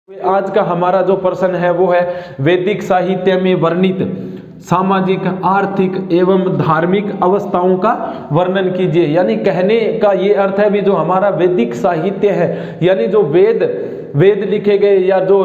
आज का हमारा जो प्रश्न है वो है वैदिक साहित्य में वर्णित सामाजिक, आर्थिक एवं धार्मिक अवस्थाओं का वर्णन कीजिए। यानी कहने का ये अर्थ है भी जो हमारा वैदिक साहित्य है, यानी जो वेद लिखे गए या जो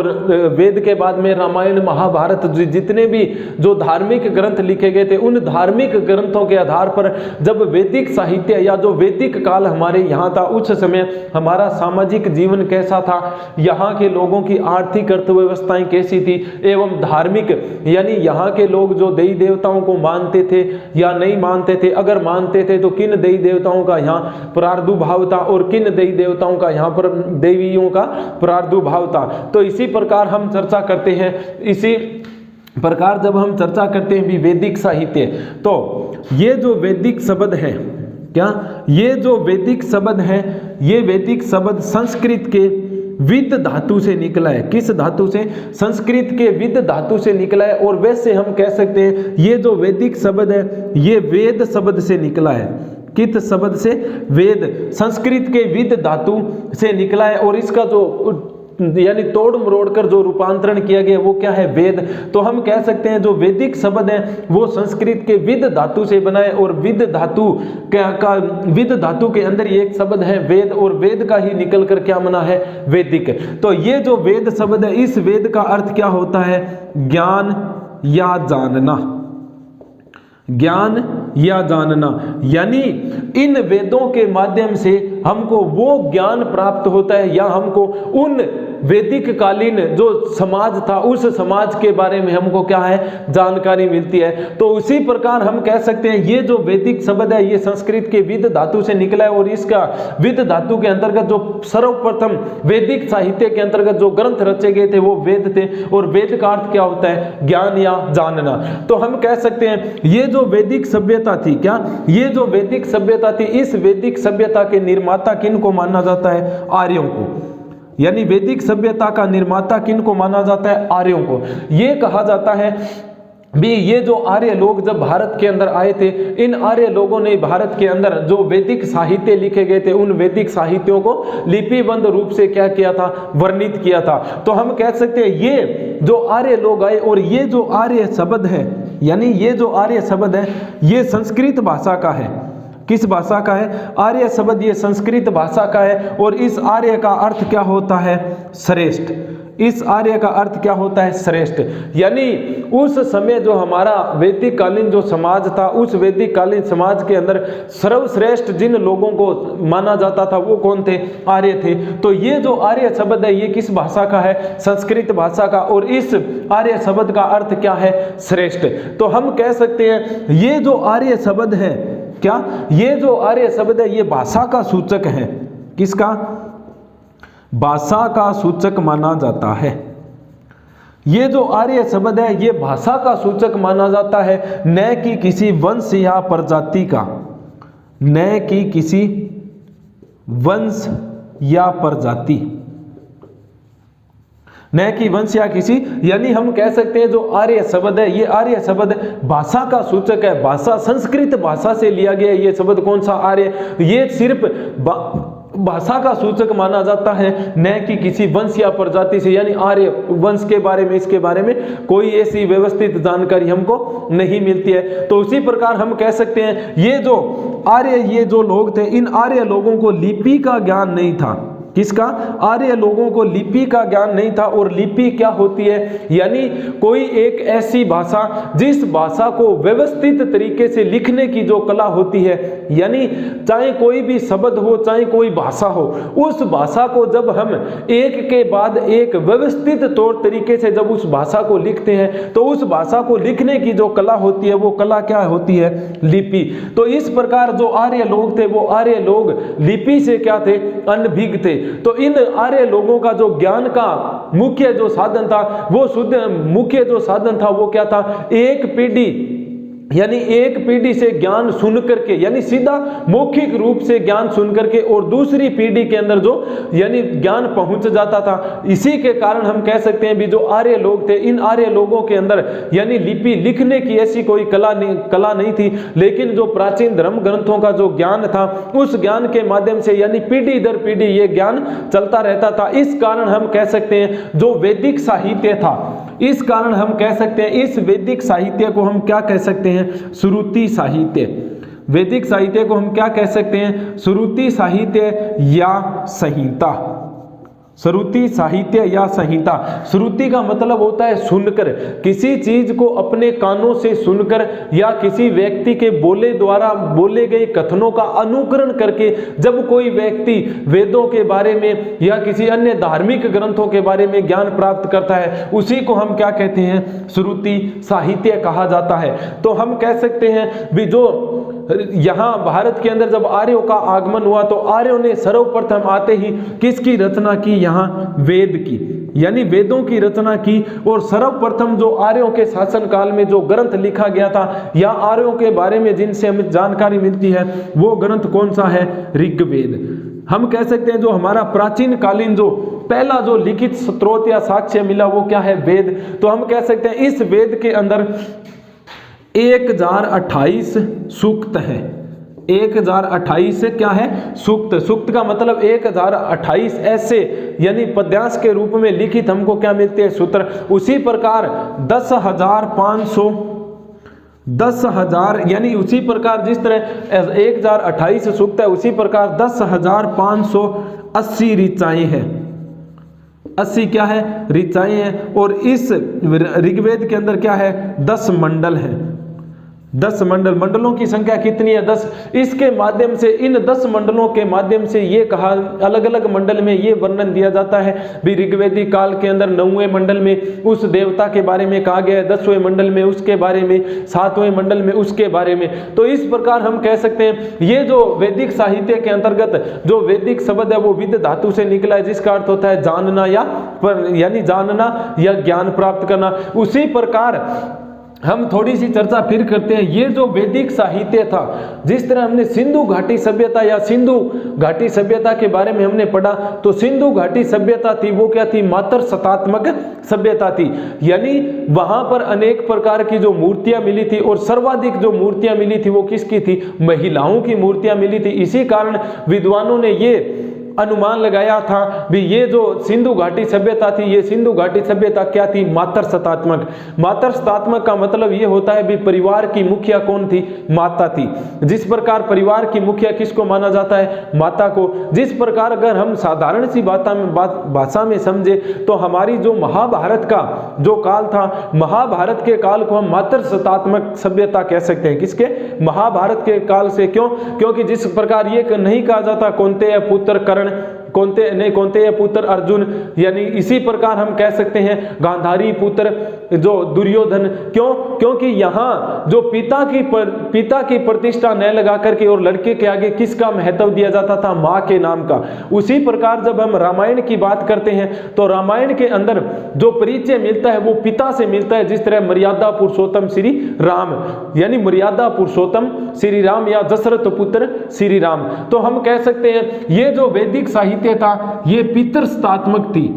वेद के बाद में रामायण महाभारत जितने भी जो धार्मिक ग्रंथ लिखे गए थे, उन धार्मिक ग्रंथों के आधार पर जब वैदिक साहित्य या जो वैदिक काल हमारे यहाँ था, उस समय हमारा सामाजिक जीवन कैसा था, यहाँ के लोगों की आर्थिक अर्थव्यवस्थाएं कैसी थी, एवं धार्मिक यानी यहाँ के लोग जो देवी देवताओं को मानते थे या नहीं मानते थे, अगर मानते थे तो किन देवी देवताओं का यहाँ प्रादुर्भाव था और किन देवी देवताओं का यहाँ पर देवियों का प्रादुर्भाव था। तो इसी प्रकार हम चर्चा करते हैं। इसी प्रकार जब हम चर्चा करते हैं भी वैदिक साहित्य, तो ये जो वैदिक शब्द है, क्या ये जो वैदिक शब्द है, ये वैदिक शब्द संस्कृत के विद धातु से निकला है। किस धातु से? संस्कृत के विद धातु से निकला है। और वैसे हम कह सकते हैं ये जो वैदिक शब्द है ये वेद शब्द से निकला है। किस शब्द से? वेद। संस्कृत के विद धातु से निकला है और इसका जो यानी तोड़ मरोड़ कर जो रूपांतरण किया गया वो क्या है? वेद। तो हम कह सकते हैं जो वैदिक शब्द है वो संस्कृत के विद धातु से बना है और विद धातु के अंदर ये एक शब्द है वेद, और वेद का ही निकल कर क्या बना है? वैदिक। तो ये जो वेद शब्द है, इस वेद का अर्थ क्या होता है? ज्ञान या जानना। ज्ञान या जानना, यानी इन वेदों के माध्यम से हमको वो ज्ञान प्राप्त होता है या हमको उन वैदिक कालीन जो समाज था उस समाज के बारे में हमको क्या है? जानकारी मिलती है। तो उसी प्रकार हम कह सकते हैं ये जो वैदिक शब्द है ये संस्कृत के विद धातु से निकला है और इसका विद धातु के अंतर्गत जो सर्वप्रथम वैदिक साहित्य के अंतर्गत जो ग्रंथ रचे गए थे वो वेद थे, और वेद का अर्थ क्या होता है? ज्ञान या जानना। तो हम कह सकते हैं ये जो वैदिक सभ्यता थी, क्या ये जो वैदिक सभ्यता थी, इस वैदिक सभ्यता के निर्माता किन को माना जाता है? आर्यों को। यानी वैदिक सभ्यता का निर्माता किन को माना जाता है? आर्यों को। ये कहा जाता है भी ये जो आर्य लोग जब भारत के अंदर आए थे, इन आर्य लोगों ने भारत के अंदर जो वैदिक साहित्य लिखे गए थे उन वैदिक साहित्यों को लिपिबद्ध रूप से क्या किया था? वर्णित किया था। तो हम कह सकते हैं ये जो आर्य लोग आए और ये जो आर्य शब्द है, यानी ये जो आर्य शब्द है ये संस्कृत भाषा का है। किस भाषा का है? आर्य शब्द ये संस्कृत भाषा का है और इस आर्य का अर्थ क्या होता है? श्रेष्ठ। इस आर्य का अर्थ क्या होता है? श्रेष्ठ। यानी उस समय जो हमारा वैदिक कालीन जो समाज था, उस वैदिक कालीन समाज के अंदर सर्वश्रेष्ठ जिन लोगों को माना जाता था वो कौन थे? आर्य थे। तो ये जो आर्य शब्द है ये किस भाषा का है? संस्कृत भाषा का, और इस आर्य शब्द का अर्थ क्या है? श्रेष्ठ। तो हम कह सकते हैं ये जो आर्य शब्द है, क्या ये जो आर्य शब्द है ये भाषा का सूचक है। किसका? भाषा का सूचक माना जाता है। ये जो आर्य शब्द है ये भाषा का सूचक माना जाता है, न कि किसी वंश या प्रजाति का। न कि किसी वंश या प्रजाति, न कि वंश या किसी, यानी हम कह सकते हैं जो आर्य शब्द है ये आर्य शब्द भाषा का सूचक है। भाषा संस्कृत भाषा से लिया गया ये शब्द कौन सा? आर्य। ये सिर्फ भाषा का सूचक माना जाता है, न कि किसी वंश या प्रजाति से। यानी आर्य वंश के बारे में, इसके बारे में कोई ऐसी व्यवस्थित जानकारी हमको नहीं मिलती है। तो उसी प्रकार हम कह सकते हैं ये जो आर्य ये जो लोग थे, इन आर्य लोगों को लिपि का ज्ञान नहीं था। किसका? आर्य लोगों को लिपि का ज्ञान नहीं था। और लिपि क्या होती है? यानी कोई एक ऐसी भाषा जिस भाषा को व्यवस्थित तरीके से लिखने की जो कला होती है, यानी चाहे कोई भी शब्द हो, चाहे कोई भाषा हो, उस भाषा को जब हम एक के बाद एक व्यवस्थित तौर तरीके से जब उस भाषा को लिखते हैं तो उस भाषा को लिखने की जो कला होती है वो कला क्या होती है? लिपि। तो इस प्रकार जो आर्य लोग थे वो आर्य लोग लिपि से क्या थे? अनभिज्ञ थे। तो इन आर्य लोगों का जो ज्ञान का मुख्य जो साधन था वो शुद्ध मुख्य जो साधन था वो क्या था? एक पीढ़ी यानी एक पीढ़ी से ज्ञान सुन करके, यानी सीधा मौखिक रूप से ज्ञान सुन करके और दूसरी पीढ़ी के अंदर जो यानी ज्ञान पहुंच जाता था। इसी के कारण हम कह सकते हैं भी जो आर्य लोग थे, इन आर्य लोगों के अंदर यानी लिपि लिखने की ऐसी कोई कला नहीं थी, लेकिन जो प्राचीन धर्म ग्रंथों का जो ज्ञान था उस ज्ञान के माध्यम से यानी पीढ़ी दर पीढ़ी ये ज्ञान चलता रहता था। इस कारण हम कह सकते हैं जो वैदिक साहित्य था, इस कारण हम कह सकते हैं इस वैदिक साहित्य को हम क्या कह सकते हैं, श्रुति साहित्य। वैदिक साहित्य को हम क्या कह सकते हैं, श्रुति साहित्य या संहिता। श्रुति साहित्य या संहिता। श्रुति का मतलब होता है सुनकर, किसी चीज को अपने कानों से सुनकर या किसी व्यक्ति के द्वारा बोले गए कथनों का अनुकरण करके जब कोई व्यक्ति वेदों के बारे में या किसी अन्य धार्मिक ग्रंथों के बारे में ज्ञान प्राप्त करता है, उसी को हम क्या कहते हैं, श्रुति साहित्य कहा जाता है। तो हम कह सकते हैं भी जो यहाँ भारत के अंदर जब आर्यों का आगमन हुआ तो आर्यों ने सर्वप्रथम आते ही किसकी रचना की, यहाँ वेद की, यानी वेदों की रचना की। और सर्वप्रथम जो आर्यों के शासन काल में जो ग्रंथ लिखा गया था या आर्यों के बारे में जिनसे हमें जानकारी मिलती है वो ग्रंथ कौन सा है, ऋग्वेद। हम कह सकते हैं जो हमारा प्राचीन कालीन जो पहला जो लिखित स्रोत या साक्ष्य मिला वो क्या है, वेद। तो हम कह सकते हैं इस वेद के अंदर 1028 सूक्त है। 1028 क्या है, सूक्त। सूक्त का मतलब 1028 ऐसे यानी पद्यांश के रूप में लिखित हमको क्या मिलते हैं, सूत्र। उसी प्रकार 10,000 यानी उसी प्रकार जिस तरह 1028 सूक्त है उसी प्रकार 10,580 ऋचाएं हैं। 80 क्या है, ऋचाएं हैं। और इस ऋग्वेद के अंदर क्या है, 10 मंडल हैं। 10 मंडल, मंडलों की संख्या कितनी है, 10। इसके माध्यम से इन 10 मंडलों के माध्यम से ये कहा, अलग अलग मंडल में ये वर्णन दिया जाता है भी ऋग्वेदिक काल के अंदर 9वें मंडल में उस देवता के बारे में कहा गया है, 10वें मंडल में उसके बारे में, 7वें मंडल में उसके बारे में। तो इस प्रकार हम कह सकते हैं ये जो वैदिक साहित्य के अंतर्गत जो वैदिक शब्द है वो विद धातु से निकला है, जिसका अर्थ होता है जानना यानी जानना या ज्ञान प्राप्त करना। उसी प्रकार हम थोड़ी सी चर्चा फिर करते हैं। ये जो वैदिक साहित्य था, जिस तरह हमने सिंधु घाटी सभ्यता या सिंधु घाटी सभ्यता के बारे में हमने पढ़ा, तो सिंधु घाटी सभ्यता थी वो क्या थी, मात्र सतात्मक सभ्यता थी। यानी वहां पर अनेक प्रकार की जो मूर्तियां मिली थी और सर्वाधिक जो मूर्तियां मिली थी वो किसकी थी, महिलाओं की मूर्तियां मिली थी। इसी कारण विद्वानों ने ये अनुमान लगाया था भी ये जो सिंधु घाटी सभ्यता थी, ये सिंधु घाटी सभ्यता क्या थी, मातर सतात्मक। मातर सतात्मक का मतलब ये होता है भी परिवार की मुखिया कौन थी, माता थी। जिस प्रकार परिवार की मुखिया किसको माना जाता है, माता को। जिस प्रकार अगर हम साधारण सी भाषा में समझे तो हमारी जो महाभारत का जो काल था, महाभारत के काल को हम मातर सतात्मक सभ्यता कह सकते हैं। किसके, महाभारत के काल से। क्यों, क्योंकि जिस प्रकार ये नहीं कहा जाता कौन्तेय पुत्र कर्ण, कौन्तेय पुत्र अर्जुन, यानी इसी प्रकार हम कह सकते हैं गांधारी पुत्र जो दुर्योधन। क्यों, क्योंकि यहाँ जो पिता की प्रतिष्ठा न लगा करके और लड़के के आगे किसका महत्व दिया जाता था, माँ के नाम का। उसी प्रकार जब हम रामायण की बात करते हैं तो रामायण के अंदर जो परिचय मिलता है वो पिता से मिलता है। जिस तरह मर्यादा पुरुषोत्तम श्री राम, यानी मर्यादा पुरुषोत्तम श्री राम या दशरथ पुत्र श्री राम। तो हम कह सकते हैं ये जो वैदिक साहित्य था ये पितृसत्तात्मक थी,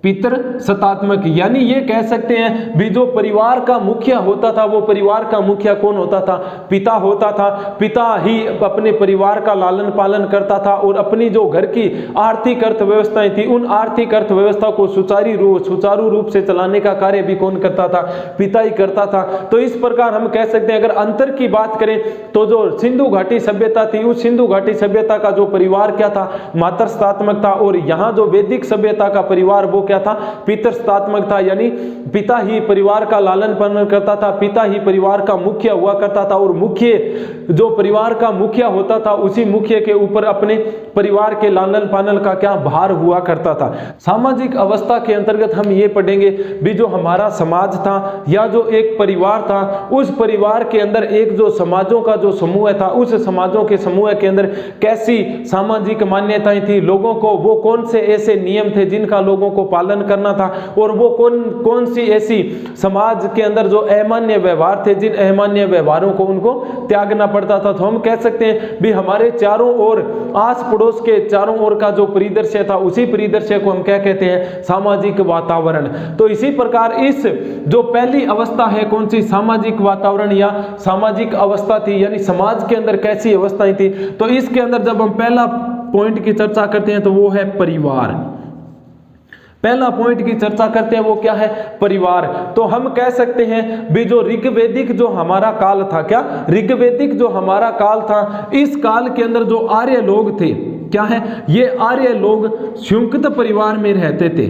पितृसत्तात्मक। यानी ये कह सकते हैं भी जो परिवार का मुखिया होता था, वो परिवार का मुखिया कौन होता था, पिता होता था। पिता ही अपने परिवार का लालन पालन करता था और अपनी जो घर की आर्थिक अर्थव्यवस्थाएं थी उन आर्थिक अर्थव्यवस्था को सुचारू रूप से चलाने का कार्य भी कौन करता था, पिता ही करता था। तो इस प्रकार हम कह सकते हैं अगर अंतर की बात करें तो जो सिंधु घाटी सभ्यता थी उस सिंधु घाटी सभ्यता का जो परिवार क्या था, मातृसत्तात्मक था। और यहाँ जो वैदिक सभ्यता का परिवार वो क्या था, पितृसत्तात्मक था। यानी पिता ही परिवार का लालन पालन करता था, पिता ही परिवार का मुखिया हुआ करता था। और मुख्य जो परिवार का मुखिया होता था उसी मुखिया के ऊपर अपने परिवार के लालन पालन का क्या भार हुआ करता था। सामाजिक अवस्था के अंतर्गत हम ये पढ़ेंगे भी जो हमारा समाज था या जो एक परिवार था, उस परिवार के अंदर एक जो समाजों का जो समूह था, उस समाजों के समूह के अंदर कैसी सामाजिक मान्यताएं थी, लोगों को वो कौन से ऐसे नियम थे जिनका लोगों को पालन करना था, और वो कौन सी ऐसी समाज के अंदर जो अमान्य व्यवहार थे, जिन अमान्य व्यवहारों को उनको त्यागना पड़ता था। तो हम कह सकते हैं भी हमारे चारों ओर, आस पड़ोस के चारों ओर का जो परिदृश्य था, उसी परिदृश्य को हम क्या कहते हैं, सामाजिक वातावरण। तो इसी प्रकार इस जो पहली अवस्था है, कौन सी, सामाजिक वातावरण या सामाजिक अवस्था थी, यानी समाज के अंदर कैसी अवस्थाएं थी। तो इसके अंदर जब हम पहला पॉइंट की चर्चा करते हैं तो वो है परिवार। पहला पॉइंट की चर्चा करते हैं वो क्या है, परिवार। तो हम कह सकते हैं भी जो ऋग्वेदिक जो हमारा काल था, क्या ऋग्वेदिक जो हमारा काल था, इस काल के अंदर जो आर्य लोग थे, क्या है, ये आर्य लोग संयुक्त परिवार में रहते थे,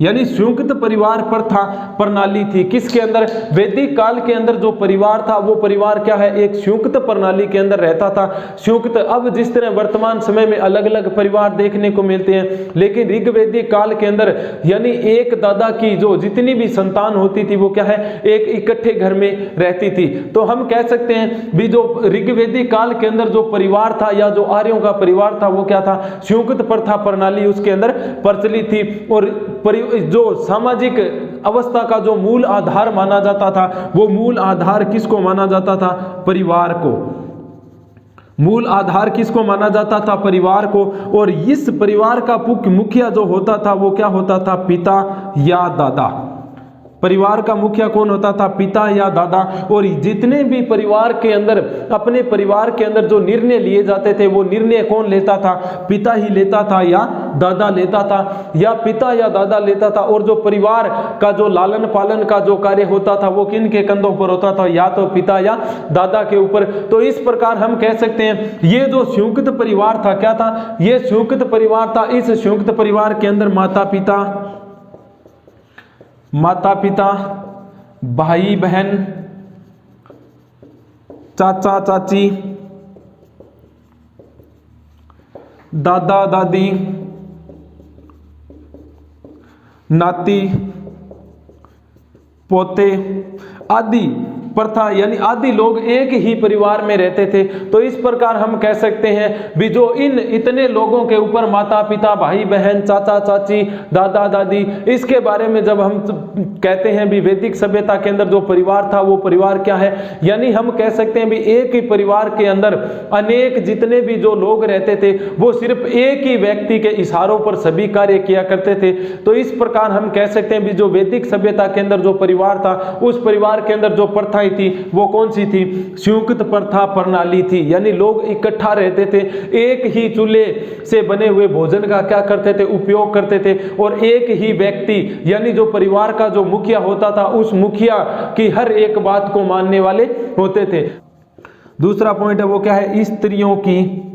यानी संयुक्त परिवार प्रथा प्रणाली थी। किसके अंदर, वैदिक काल के अंदर जो परिवार था, वो परिवार क्या है, एक संयुक्त प्रणाली के अंदर रहता था। संयुक्त, अब जिस तरह वर्तमान समय में अलग अलग परिवार देखने को मिलते हैं, लेकिन ऋग्वेदिक काल के अंदर यानी एक दादा की जो जितनी भी संतान होती थी, वो क्या है, एक इकट्ठे घर में रहती थी। तो हम कह सकते हैं भी जो ऋग्वेदिक काल के अंदर जो परिवार था, या जो आर्यों का परिवार था, वो क्या था, संयुक्त प्रथा प्रणाली उसके अंदर प्रचलित थी। और जो सामाजिक अवस्था का जो मूल आधार माना जाता था, वो मूल आधार किसको माना जाता था, परिवार को। मूल आधार किसको माना जाता था, परिवार को। और इस परिवार का मुखिया जो होता था, वो क्या होता था, पिता या दादा। परिवार का मुखिया कौन होता था, पिता या दादा। और जितने भी परिवार के अंदर, अपने परिवार के अंदर जो निर्णय लिए जाते थे, वो निर्णय कौन लेता था, पिता ही लेता था या दादा लेता था, या पिता या दादा लेता था। और जो परिवार का जो लालन पालन का जो कार्य होता था, वो किन के कंधों पर होता था, या तो पिता या दादा के ऊपर। तो इस प्रकार हम कह सकते हैं ये जो संयुक्त परिवार था, क्या था, ये संयुक्त परिवार था। इस संयुक्त परिवार के अंदर माता पिता, भाई बहन, चाचा चाची, दादा दादी, नाती पोते आदि प्रथा, यानी आदि लोग एक ही परिवार में रहते थे। तो इस प्रकार हम कह सकते हैं भी जो इन इतने लोगों के ऊपर माता पिता, भाई बहन, चाचा चाची, दादा दादी, इसके बारे में जब हम कहते हैं भी वैदिक सभ्यता के अंदर जो परिवार था, वो परिवार क्या है, यानी हम कह सकते हैं भी एक ही परिवार के अंदर अनेक जितने भी जो लोग रहते थे, वो सिर्फ एक ही व्यक्ति के इशारों पर सभी कार्य किया करते थे। तो इस प्रकार हम कह सकते हैं भी जो वैदिक सभ्यता के अंदर जो परिवार था, उस परिवार के अंदर जो प्रथा थी, वो कौन सी थी, संयुक्त प्रथा प्रणाली थी। यानी लोग इकट्ठा रहते थे, एक ही चूल्हे से बने हुए भोजन का क्या करते थे, उपयोग करते थे। और एक ही व्यक्ति, यानी जो परिवार का जो मुखिया होता था, उस मुखिया की हर एक बात को मानने वाले होते थे। दूसरा पॉइंट है वो क्या है, स्त्रियों की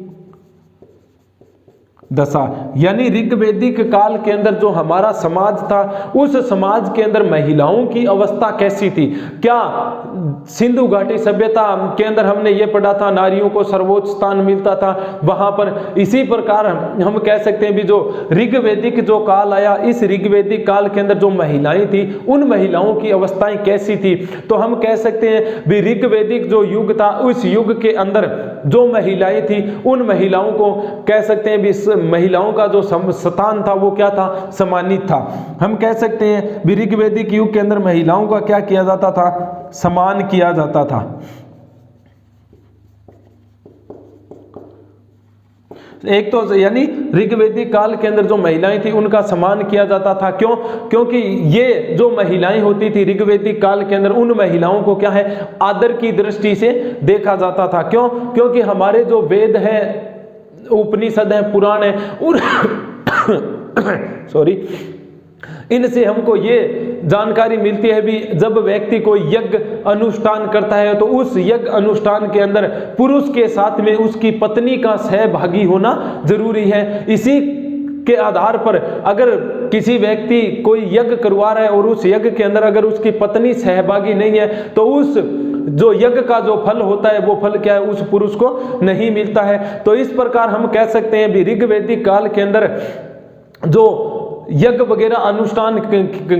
दशा। यानी ऋग्वेदिक काल के अंदर जो हमारा समाज था, उस समाज के अंदर महिलाओं की अवस्था कैसी थी। क्या सिंधु घाटी सभ्यता के अंदर हमने ये पढ़ा था, नारियों को सर्वोच्च स्थान मिलता था वहां पर। इसी प्रकार हम कह सकते हैं भी जो ऋग्वेदिक जो काल आया, इस ऋग्वेदिक काल के अंदर जो महिलाएं थी, उन महिलाओं की अवस्थाएं कैसी थी। तो हम कह सकते हैं भी ऋग्वेदिक जो युग था, उस युग के अंदर जो महिलाएं थी, उन महिलाओं को कह सकते हैं भी महिलाओं का जो स्थान था, वो क्या था, सम्मानित था। हम कह सकते हैं भी ऋग्वेदिक युग के अंदर महिलाओं का क्या किया जाता था, सम्मान किया जाता था। एक तो यानी ऋग्वेदिक काल के अंदर जो महिलाएं थी, उनका सम्मान किया जाता था। क्यों? क्योंकि ये जो महिलाएं होती थी ऋग्वेदिक काल के अंदर, उन महिलाओं को क्या है, आदर की दृष्टि से देखा जाता था। क्यों? क्योंकि हमारे जो वेद है, उपनिषद है, पुराण है, और सॉरी, इनसे हमको ये जानकारी मिलती है भी जब व्यक्ति कोई यज्ञ अनुष्ठान करता है, तो उस यज्ञ अनुष्ठान के अंदर पुरुष के साथ में उसकी पत्नी का सहभागी होना जरूरी है। इसी के आधार पर अगर किसी व्यक्ति कोई यज्ञ करवा रहा है और उस यज्ञ के अंदर अगर उसकी पत्नी सहभागी नहीं है, तो उस जो यज्ञ का जो फल होता है, वो फल क्या है, उस पुरुष को नहीं मिलता है। तो इस प्रकार हम कह सकते हैं भी ऋग्वेदिक काल के अंदर जो यज्ञ वगैरह अनुष्ठान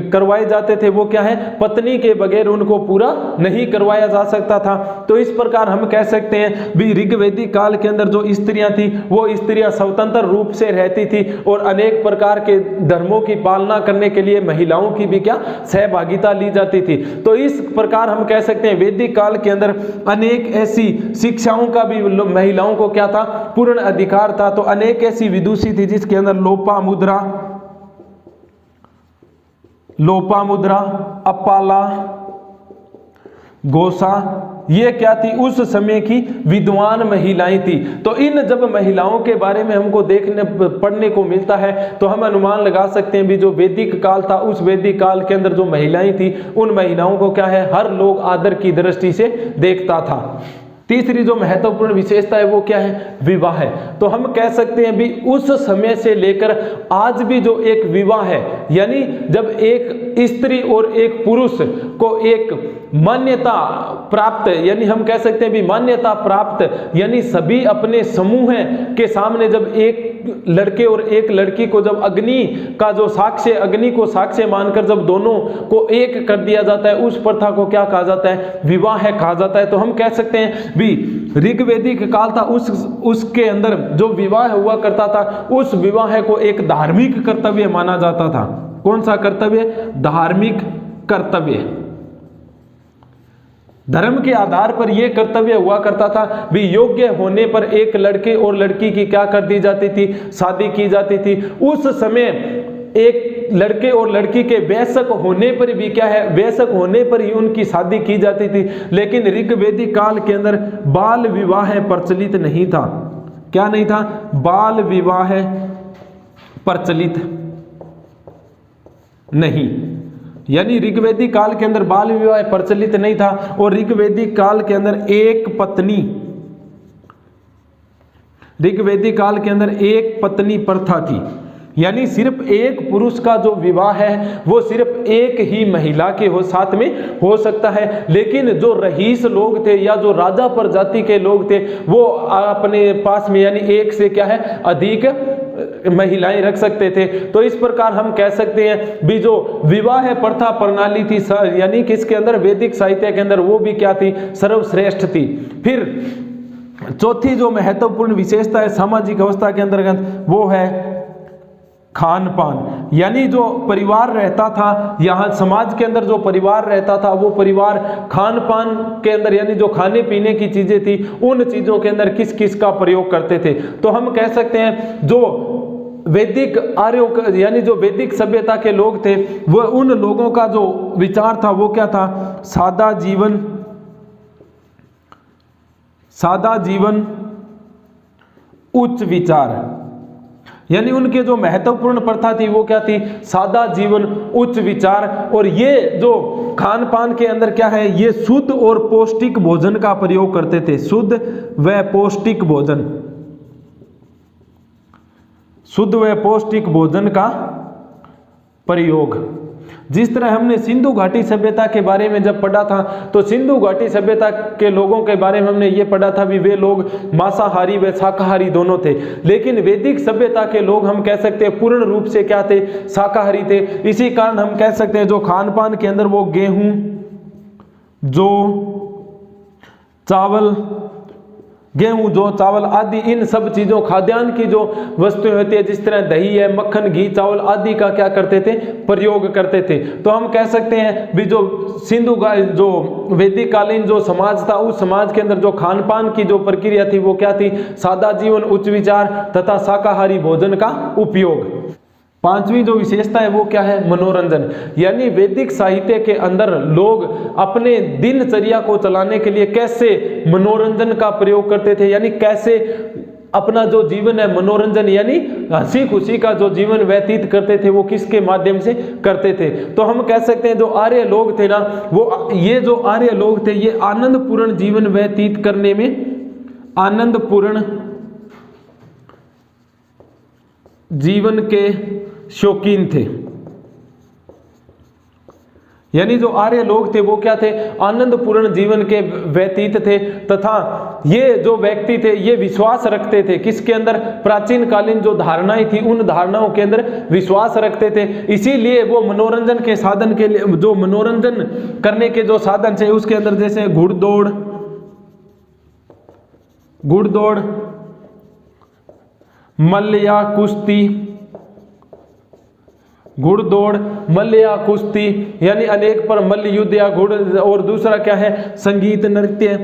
करवाए जाते थे वो क्या है, पत्नी के बगैर उनको पूरा नहीं करवाया जा सकता था। तो इस प्रकार हम कह सकते हैं भी ऋग्वैदिक काल के अंदर जो स्त्रियां थी वो स्त्रियां स्वतंत्र रूप से रहती थी और अनेक प्रकार के धर्मों की पालना करने के लिए महिलाओं की भी क्या सहभागिता ली जाती थी। तो इस प्रकार हम कह सकते हैं वैदिक काल के अंदर अनेक ऐसी शिक्षाओं का भी महिलाओं को क्या था, पूर्ण अधिकार था। तो अनेक ऐसी विदुषी थी जिसके अंदर लोपामुद्रा, अपाला, घोषा, ये क्या थी, उस समय की विद्वान महिलाएं थी। तो इन जब महिलाओं के बारे में हमको पढ़ने को मिलता है तो हम अनुमान लगा सकते हैं भी जो वैदिक काल था उस वैदिक काल के अंदर जो महिलाएं थी उन महिलाओं को क्या है, हर लोग आदर की दृष्टि से देखता था। तीसरी जो महत्वपूर्ण विशेषता है वो क्या है, विवाह है। तो हम कह सकते हैं भी उस समय से लेकर आज भी जो एक विवाह है, यानी जब एक स्त्री और एक पुरुष को एक मान्यता प्राप्त, यानी हम कह सकते हैं भी मान्यता प्राप्त, यानी सभी अपने समूह के सामने जब एक लड़के और एक लड़की को जब अग्नि का जो साक्ष्य, अग्नि को साक्ष्य मानकर जब दोनों को एक कर दिया जाता है, उस प्रथा को क्या कहा जाता है, विवाह कहा जाता है। तो हम कह सकते हैं भी ऋग्वैदिक काल था उसके अंदर जो विवाह हुआ करता था उस विवाह को एक धार्मिक कर्तव्य माना जाता था। कौन सा कर्तव्य, धार्मिक कर्तव्य। धर्म के आधार पर यह कर्तव्य हुआ करता था भी योग्य होने पर एक लड़के और लड़की की क्या कर दी जाती थी, शादी की जाती थी। उस समय एक लड़के और लड़की के वयस्क होने पर भी क्या है, वयस्क होने पर ही उनकी शादी की जाती थी। लेकिन ऋग्वैदिक काल के अंदर बाल विवाह प्रचलित नहीं था। क्या नहीं था, बाल विवाह प्रचलित नहीं, यानी ऋग्वैदिक काल के अंदर बाल विवाह प्रचलित नहीं था। और ऋग्वैदिक काल के अंदर ऋग्वैदिक काल के अंदर एक पत्नी प्रथा थी, यानी सिर्फ एक पुरुष का जो विवाह है वो सिर्फ एक ही महिला के साथ में हो सकता है। लेकिन जो रईस लोग थे या जो राजा प्रजाति के लोग थे वो अपने पास में यानी एक से क्या है, अधिक महिलाएं रख सकते थे। तो इस प्रकार हम कह सकते हैं भी जो विवाह प्रथा प्रणाली थी यानी किसके अंदर, वैदिक साहित्य के अंदर, वो भी क्या थी, सर्वश्रेष्ठ थी। फिर चौथी जो महत्वपूर्ण विशेषता है सामाजिक अवस्था के अंतर्गत वो है खान पान। यानी जो परिवार रहता था, यहाँ समाज के अंदर जो परिवार रहता था वो परिवार खान पान के अंदर यानी जो खाने पीने की चीजें थी उन चीजों के अंदर किस किस का प्रयोग करते थे। तो हम कह सकते हैं जो वैदिक आर्यों यानी जो वैदिक सभ्यता के लोग थे वो उन लोगों का जो विचार था वो क्या था, सादा जीवन उच्च विचार। यानी उनके जो महत्वपूर्ण प्रथा थी वो क्या थी, सादा जीवन उच्च विचार। और ये जो खान पान के अंदर क्या है, ये शुद्ध और पौष्टिक भोजन का प्रयोग करते थे, शुद्ध व पौष्टिक भोजन, शुद्ध व पौष्टिक भोजन का प्रयोग। जिस तरह हमने सिंधु घाटी सभ्यता के बारे में जब पढ़ा था तो सिंधु घाटी सभ्यता के लोगों के बारे में हमने ये पढ़ा था भी वे लोग मांसाहारी व शाकाहारी दोनों थे। लेकिन वैदिक सभ्यता के लोग हम कह सकते हैं पूर्ण रूप से क्या थे, शाकाहारी थे। इसी कारण हम कह सकते हैं जो खान पान के अंदर वो गेहूं, जौ, चावल आदि इन सब चीजों खाद्यान्न की जो वस्तुएं होती है जिस तरह दही है, मक्खन, घी, चावल आदि का क्या करते थे, प्रयोग करते थे। तो हम कह सकते हैं भी जो जो वैदिक कालीन जो समाज था उस समाज के अंदर जो खान पान की जो प्रक्रिया थी वो क्या थी, सादा जीवन उच्च विचार तथा शाकाहारी भोजन का उपयोग। पांचवी जो विशेषता है वो क्या है, मनोरंजन। यानी वैदिक साहित्य के अंदर लोग अपने दिनचर्या को चलाने के लिए कैसे मनोरंजन का प्रयोग करते थे, यानी कैसे अपना जो जीवन है मनोरंजन यानी हंसी खुशी का जो जीवन व्यतीत करते थे वो किसके माध्यम से करते थे। तो हम कह सकते हैं जो आर्य लोग थे ना, वो ये जो आर्य लोग थे ये आनंदपूर्ण जीवन व्यतीत करने में आनंदपूर्ण जीवन के शौकीन थे। यानी जो आर्य लोग थे वो क्या थे, आनंदपूर्ण जीवन के व्यतीत थे, तथा ये जो व्यक्ति थे ये विश्वास रखते थे किसके अंदर, प्राचीन कालीन जो धारणाएं थी उन धारणाओं के अंदर विश्वास रखते थे। इसीलिए वो मनोरंजन के साधन के लिए, जो मनोरंजन करने के जो साधन थे उसके अंदर जैसे घुड़दौड़, मल्ल या कुश्ती, घुड़दौड़, मल्ल या कुश्ती यानी अनेक पर मल्ल युद्ध या घुड़, और दूसरा क्या है, संगीत नृत्य।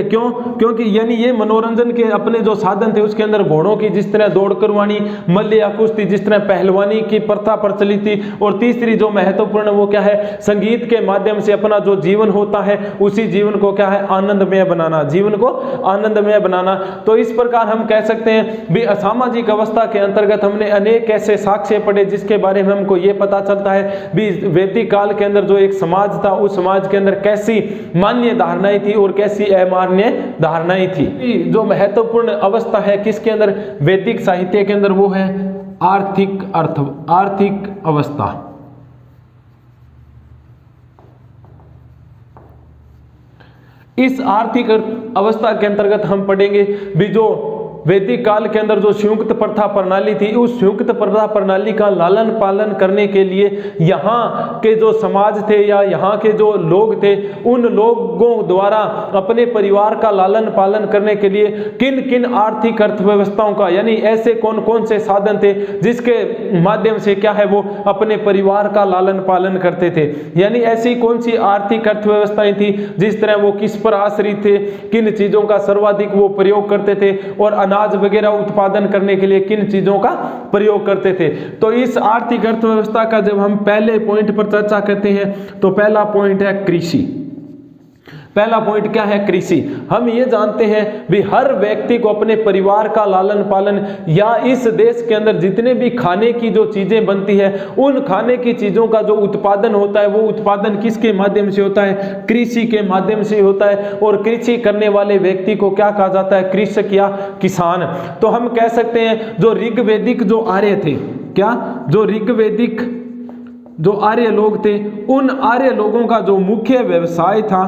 क्यों? क्योंकि यानी ये मनोरंजन के अपने जो साधन थे उसके अंदर घोड़ों की जिस तरह दौड़ करवानी, मल्ल या कुश्ती जिस तरह पहलवानी की प्रथा प्रचलित थी, और तीसरी जो महत्वपूर्ण वो क्या है, संगीत के माध्यम से अपना जो जीवन होता है उसी जीवन को क्या है, आनंदमय बनाना, जीवन को आनंदमय बनाना। तो इस प्रकार हम कह सकते हैं भी असामाजिक अवस्था के अंतर्गत हमने अनेक ऐसे साक्ष्य पढ़े जिसके बारे में हमको ये पता चलता है भी वैदिक काल के अंदर जो एक समाज था उस समाज के अंदर कैसी मान्य धारणाएं थी और कैसी अमान्य धारणाएं थी। जो महत्वपूर्ण अवस्था है किसके अंदर, वैदिक साहित्य के अंदर, वो है आर्थिक अवस्था। इस आर्थिक अवस्था के अंतर्गत हम पढ़ेंगे भी जो वैदिक काल के अंदर जो संयुक्त प्रथा प्रणाली थी उस संयुक्त प्रथा प्रणाली का लालन पालन करने के लिए यहाँ के जो समाज थे या यहाँ के जो लोग थे उन लोगों द्वारा अपने परिवार का लालन पालन करने के लिए किन किन आर्थिक अर्थव्यवस्थाओं का, यानी ऐसे कौन कौन से साधन थे जिसके माध्यम से क्या है वो अपने परिवार का लालन पालन करते थे। यानी ऐसी कौन सी आर्थिक अर्थव्यवस्थाएं थी जिस तरह वो किस पर आश्रित थे, किन चीजों का सर्वाधिक वो प्रयोग करते थे और अनाज वगैरह उत्पादन करने के लिए किन चीजों का प्रयोग करते थे। तो इस आर्थिक अर्थव्यवस्था का जब हम पहले पॉइंट पर चर्चा करते हैं तो पहला पॉइंट है कृषि। पहला पॉइंट क्या है, कृषि। हम ये जानते हैं भी हर व्यक्ति को अपने परिवार का लालन पालन या इस देश के अंदर जितने भी खाने की जो चीजें बनती है उन खाने की चीजों का जो उत्पादन होता है वो उत्पादन किसके माध्यम से होता है, कृषि के माध्यम से होता है। और कृषि करने वाले व्यक्ति को क्या कहा जाता है, कृषक या किसान। तो हम कह सकते हैं जो ऋग्वैदिक जो आर्य थे, क्या जो ऋग्वैदिक जो आर्य लोग थे उन आर्य लोगों का जो मुख्य व्यवसाय था,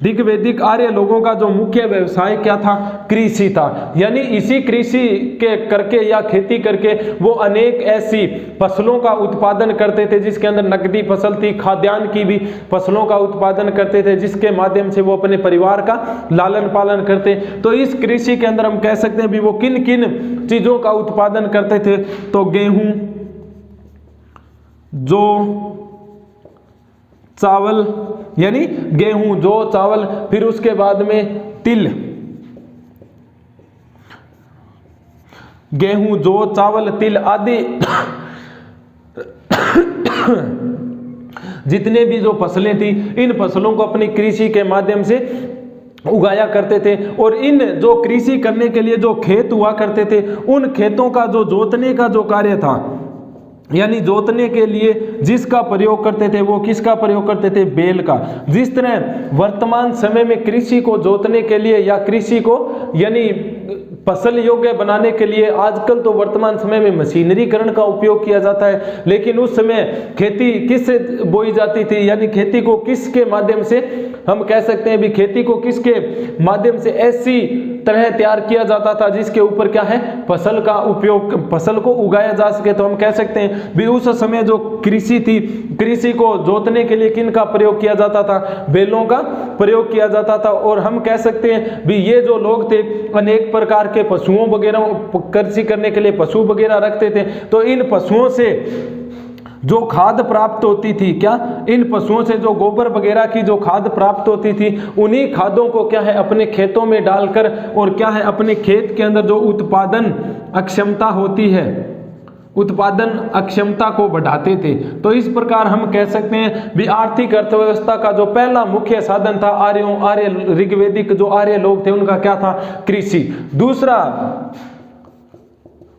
ऋग्वैदिक आर्य लोगों का जो मुख्य व्यवसाय क्या था, कृषि था। यानी इसी कृषि के करके या खेती करके वो अनेक ऐसी फसलों का उत्पादन करते थे जिसके अंदर नकदी फसल थी, खाद्यान्न की भी फसलों का उत्पादन करते थे जिसके माध्यम से वो अपने परिवार का लालन पालन करते। तो इस कृषि के अंदर हम कह सकते हैं भी वो किन किन चीजों का उत्पादन करते थे, तो गेहूं, जौ, चावल, यानी गेहूं, जौ, चावल, फिर उसके बाद में तिल, गेहूं, जौ, चावल, तिल आदि जितने भी जो फसलें थी इन फसलों को अपनी कृषि के माध्यम से उगाया करते थे। और इन जो कृषि करने के लिए जो खेत हुआ करते थे उन खेतों का जो जोतने का जो कार्य था, यानी जोतने के लिए जिसका प्रयोग करते थे वो किसका प्रयोग करते थे, बैल का। जिस तरह वर्तमान समय में कृषि को जोतने के लिए या कृषि को यानी फसल योग्य बनाने के लिए आजकल तो वर्तमान समय में मशीनरीकरण का उपयोग किया जाता है, लेकिन उस समय खेती किससे बोई जाती थी, यानी खेती को किसके माध्यम से हम कह सकते हैं भी खेती को किसके माध्यम से ऐसी तरह तैयार किया जाता था जिसके ऊपर क्या है, फसल का उपयोग, फसल को उगाया जा सके। तो हम कह सकते हैं भी उस समय जो कृषि थी, कृषि को जोतने के लिए किन का प्रयोग किया जाता था, बैलों का प्रयोग किया जाता था। और हम कह सकते हैं भी ये जो लोग थे अनेक प्रकार के पशुओं वगैरह, कृषि करने के लिए पशु वगैरह रखते थे। तो इन पशुओं से जो खाद प्राप्त होती थी, क्या इन पशुओं से जो गोबर वगैरह की जो खाद प्राप्त होती थी उन्हीं खादों को क्या है अपने खेतों में डालकर और क्या है अपने खेत के अंदर जो उत्पादन अक्षमता होती है, उत्पादन अक्षमता को बढ़ाते थे। तो इस प्रकार हम कह सकते हैं भी आर्थिक अर्थव्यवस्था का जो पहला मुख्य साधन था आर्य ऋग्वैदिक जो आर्य लोग थे उनका क्या था, कृषि।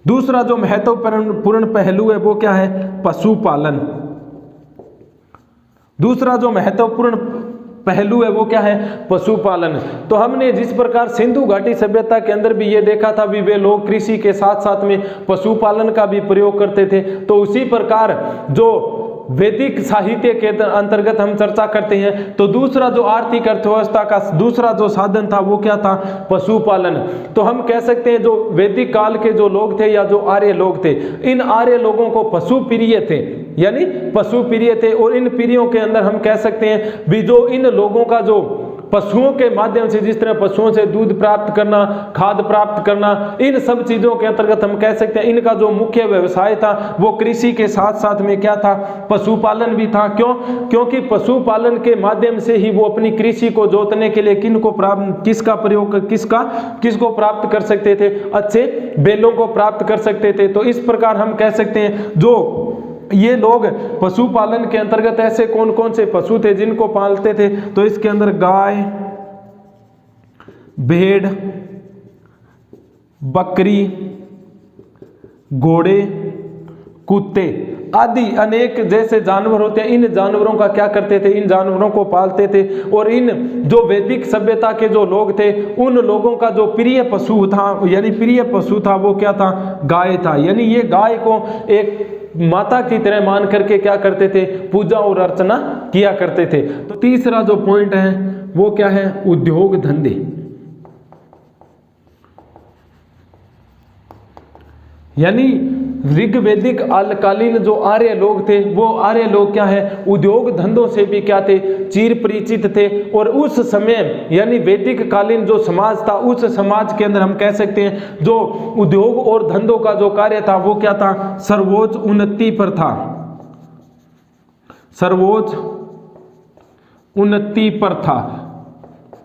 दूसरा जो महत्वपूर्ण पहलू है वो क्या है, पशुपालन। दूसरा जो महत्वपूर्ण पहलू है वो क्या है, पशुपालन। तो हमने जिस प्रकार सिंधु घाटी सभ्यता के अंदर भी ये देखा था भी वे लोग कृषि के साथ साथ में पशुपालन का भी प्रयोग करते थे, तो उसी प्रकार जो वैदिक साहित्य के अंतर्गत हम चर्चा करते हैं तो दूसरा जो आर्थिक अर्थव्यवस्था का दूसरा जो साधन था वो क्या था, पशुपालन। तो हम कह सकते हैं जो वैदिक काल के जो लोग थे या जो आर्य लोग थे, इन आर्य लोगों को पशु प्रिय थे, यानी पशु प्रिय थे। और इन प्रियों के अंदर हम कह सकते हैं भी जो इन लोगों का जो पशुओं के माध्यम से जिस तरह पशुओं से दूध प्राप्त करना, खाद प्राप्त करना, इन सब चीजों के अंतर्गत हम कह सकते हैं इनका जो मुख्य व्यवसाय था वो कृषि के साथ साथ में क्या था, पशुपालन भी था। क्यों? क्योंकि पशुपालन के माध्यम से ही वो अपनी कृषि को जोतने के लिए किसको प्राप्त कर सकते थे, अच्छे बैलों को प्राप्त कर सकते थे। तो इस प्रकार हम कह सकते हैं जो ये लोग पशुपालन के अंतर्गत ऐसे कौन कौन से पशु थे जिनको पालते थे, तो इसके अंदर गाय, भेड़, बकरी, घोड़े, कुत्ते आदि अनेक जैसे जानवर होते हैं, इन जानवरों का क्या करते थे, इन जानवरों को पालते थे। और इन जो वैदिक सभ्यता के जो लोग थे उन लोगों का जो प्रिय पशु था, यानी प्रिय पशु था वो क्या था, गाय था। यानी ये गाय को एक माता की तरह मान करके क्या करते थे, पूजा और अर्चना किया करते थे। तो तीसरा जो पॉइंट है वो क्या है, उद्योग धंधे। यानी ऋग्वैदिक कालीन जो आर्य लोग थे वो आर्य लोग क्या है, उद्योग धंधों से भी क्या थे, चिर परिचित थे। और उस समय यानी वैदिक कालीन जो समाज था उस समाज के अंदर हम कह सकते हैं जो उद्योग और धंधों का जो कार्य था वो क्या था, सर्वोच्च उन्नति पर था, सर्वोच्च उन्नति पर था।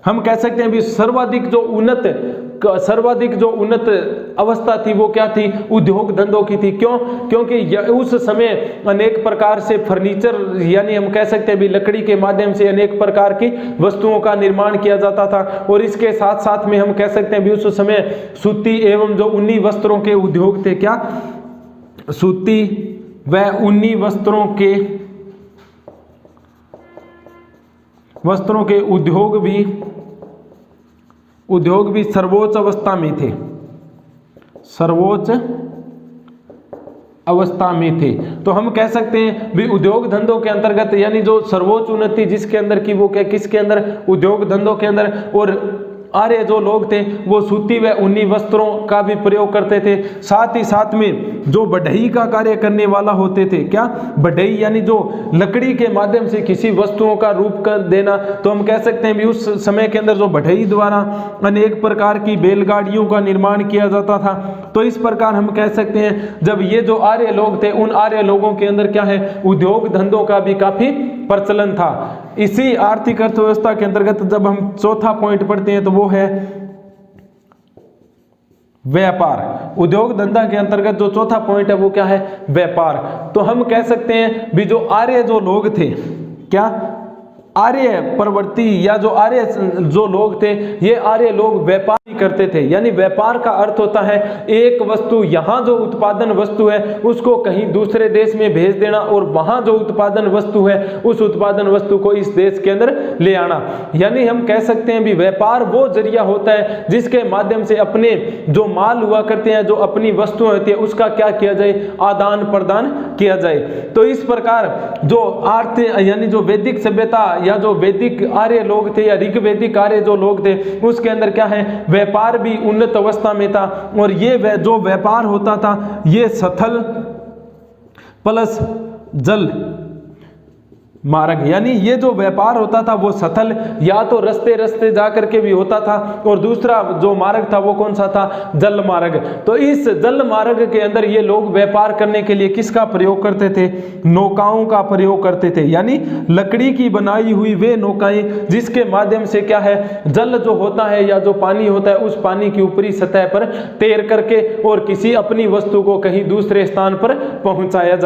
हम कह सकते हैं भी सर्वाधिक जो उन्नत अवस्था थी वो क्या थी, उद्योग धंधों की थी। क्यों? क्योंकि उस समय अनेक प्रकार से फर्नीचर यानी हम कह सकते हैं भी लकड़ी के माध्यम से अनेक प्रकार की वस्तुओं का निर्माण किया जाता था। और इसके साथ साथ में हम कह सकते हैं भी उस समय सूती एवं जो ऊनी वस्त्रों के उद्योग थे, क्या सूती व ऊनी वस्त्रों के उद्योग भी सर्वोच्च अवस्था में थे, सर्वोच्च अवस्था में थे। तो हम कह सकते हैं भी उद्योग धंधों के अंतर्गत यानी जो सर्वोच्च उन्नति जिसके अंदर की वो क्या, किसके अंदर, उद्योग धंधों के अंदर। और आर्य जो लोग थे वो सूती व ऊनी वस्त्रों का भी प्रयोग करते थे। साथ ही साथ में जो बढ़ई का कार्य करने वाला होते थे, क्या बढ़ई यानी जो लकड़ी के माध्यम से किसी वस्तुओं का रूप कर देना। तो हम कह सकते हैं भी उस समय के अंदर जो बढ़ई द्वारा अनेक प्रकार की बैलगाड़ियों का निर्माण किया जाता था। तो इस प्रकार हम कह सकते हैं जब ये जो आर्य लोग थे उन आर्य लोगों के अंदर क्या है, उद्योग धंधों का भी काफी प्रचलन था। इसी आर्थिक अर्थव्यवस्था के अंतर्गत जब हम चौथा पॉइंट पढ़ते हैं तो वो है व्यापार। उद्योग धंधा के अंतर्गत जो चौथा पॉइंट है वो क्या है, व्यापार। तो हम कह सकते हैं भी जो आर्य जो लोग थे, क्या आर्य प्रवृत्ति या जो आर्य जो लोग थे ये आर्य लोग व्यापार करते थे। यानी व्यापार का अर्थ होता है एक वस्तु, यहाँ जो उत्पादन वस्तु है उसको कहीं दूसरे देश में भेज देना और वहाँ जो उत्पादन वस्तु है उस उत्पादन वस्तु को इस देश के अंदर ले आना। यानी हम कह सकते हैं भी व्यापार वो जरिया होता है जिसके माध्यम से अपने जो माल हुआ करते हैं, जो अपनी वस्तुएं होती है उसका क्या किया जाए, आदान प्रदान किया जाए। तो इस प्रकार जो यानी जो वैदिक सभ्यता या जो वैदिक आर्य लोग थे या ऋग्वैदिक आर्य जो लोग थे उसके अंदर क्या है, व्यापार भी उन्नत अवस्था में था। और ये जो व्यापार होता था ये स्थल प्लस जल मार्ग, यानी ये जो व्यापार होता था वो स्थल या तो रास्ते रास्ते जाकर के भी होता था और दूसरा जो मार्ग था वो कौन सा था, जल मार्ग। तो इस जल मार्ग के अंदर ये लोग व्यापार करने के लिए किसका प्रयोग करते थे, नौकाओं का प्रयोग करते थे। यानी लकड़ी की बनाई हुई वे नौकाएं जिसके माध्यम से क्या है, जल जो होता है या जो पानी होता है उस पानी की ऊपरी सतह पर तैर करके और किसी अपनी वस्तु को कहीं दूसरे स्थान पर पहुंचाया